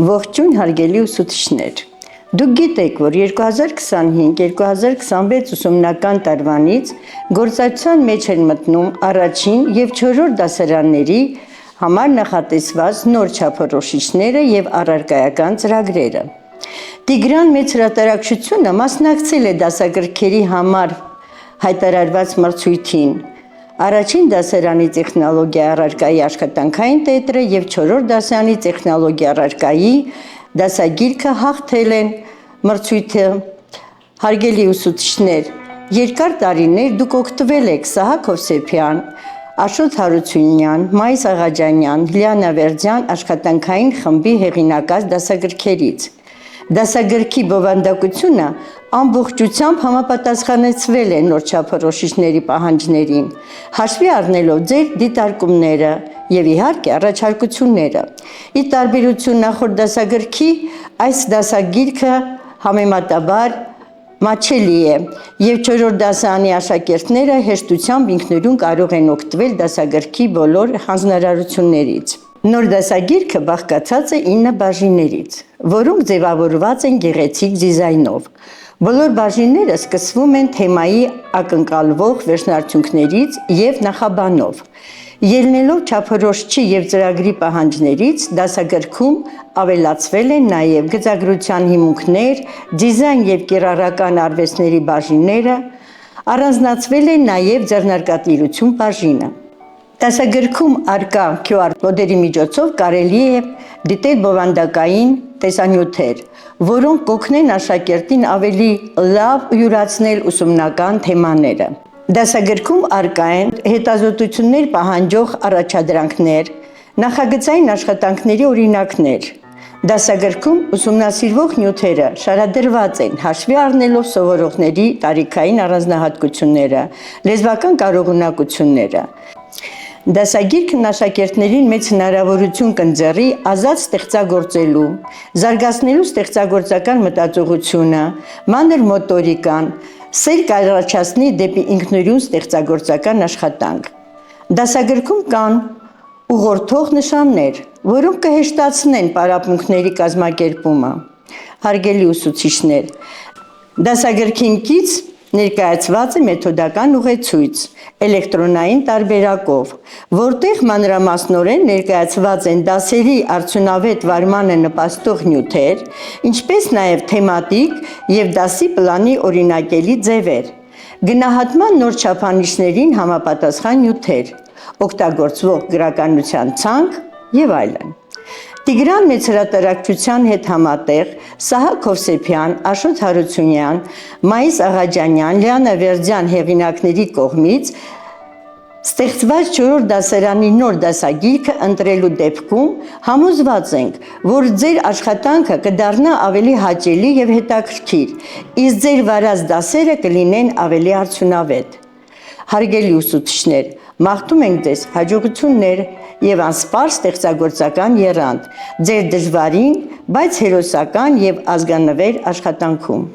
Ողջույն հարգելի ուսուցիչներ։ Դուք գիտեք, որ 2025-2026 ուսումնական տարվանից գործակցության մեջ են մտնում առաջին եւ 4-րդ դասարանների համար նախատեսված նոր չափորոշիչները եւ առարկայական ծրագրերը։ Տիգրան մեծ հրատարակչությունը մասնակցել է դասագրքերի համար հայտարարված մրցույթին։ Առաջին դասարանի տեխնոլոգիա առարկայի աշխատանքային տետրը եւ 4-րդ դասարանի տեխնոլոգիա առարկայի դասագիրքը հաղթել են մրցույթը։ Հարգելի ուսուցիչներ, երկար տարիներ դուք օգտվել եք Սահակ Հովսեփյան, Աշոտ Հարությունյան, Մայիս Աղաջանյան, Լիանա Վերձյան աշխատանքային խմբի հեղինակած դասագրքերից։ Դասագրքի բովանդակությունը ամբողջությամբ համապատասխանեցվել է նոր չափորոշիչների պահանջներին, հաշվի առնելով ձեր դիտարկումները եւ իհարկե առաջարկությունները։ Ի տարբերություն նախորդ դասագրքի, այս դասագիրքը համեմատաբար մատչելի է եւ 4-րդ դասարանի աշակերտները հեշտությամբ ինքնուրույն կարող են օգտվել դասագրքի բոլոր հանձնարարություններից։ Նոր դասագիրքը բաղկացած է 9 բաժիններից, որոնք ձևավորված են գեղեցիկ դիզայնով։ Բոլոր բաժինները սկսվում են թեմայի ակնկալվող վերջնարդյունքներից եւ նախաբանով։ Ելնելով չափորոշիչի եւ ծրագրի պահանջներից, դասագրքում ավելացվել են նաեւ գծագրության հիմունքներ, դիզայն եւ կիրառական արվեստների բաժինները, առանձնացվել է նաեւ ձեռնարկատիրություն բաժինը։ Դասագրքում արկա QR կոդերի միջոցով կարելի է դիտել բովանդակային տեսանյութեր, որոնք կօգնեն աշակերտին ավելի լավ յուրացնել ուսումնական թեմաները։ Դասագրքում արկա են հետազոտություններ պահանջող առաջադրանքներ, նախագծային աշխատանքների օրինակներ։ Դասագրքում ուսումնասիրվող նյութերը շարադրված են հաշվի առնելով սովորողների տարիքային առանձնահատկությունները, լեզվական կարողունակությունները։ Դասագիրքն աշակերտներին մեծ հնարավորություն կընձեռի ազատ ստեղծագործելու, զարգացնելու ստեղծագործական մտածողությունը, մանր մոտորիկան, սեր կառաջացնի դեպի ինքնուրույն ստեղծագործական աշխատանք։ Դասագրքում կան ուղղորդող նշաններ, որոնք կհեշտացնեն պարապմունքների կազմակերպումը։ Հարգելի ուսուցիչներ, դասագրքին կից ներկայացված է մեթոդական ուղեցույց էլեկտրոնային տարբերակով, որտեղ մանրամասնորեն ներկայացված են դասերի արդյունավետ վարմանը նպաստող նյութեր, ինչպես նաև թեմատիկ եւ դասի պլանի օրինակելի ձևեր, գնահատման նոր չափանիշներին համապատասխան նյութեր, օգտագործվող գրականության ցանկ եւ այլն։ Տիգրան մեծ հրատարակչության հետ համատեղ Սահակ Հովսեփյան, Աշոտ Հարությունյան, Մայիս Աղաջանյան, Լիանա Վերձյան հեղինակների կողմից ստեղծված 4-րդ դասարանի նոր դասագիրքը ընտրելու դեպքում համոզված ենք, որ ձեր աշխատանքը կդառնա ավելի հաճելի եւ հետաքրքիր, իսկ ձեր վարած դասերը կլինեն ավելի արդյունավետ։ Հարգելի ուսուցիչներ, մաղթում ենք ձեզ հաջողություններ եւ անսպար ստեղծագործական եռանդ ձեր դժվարին, բայց հերոսական եւ ազգանվեր աշխատանքում։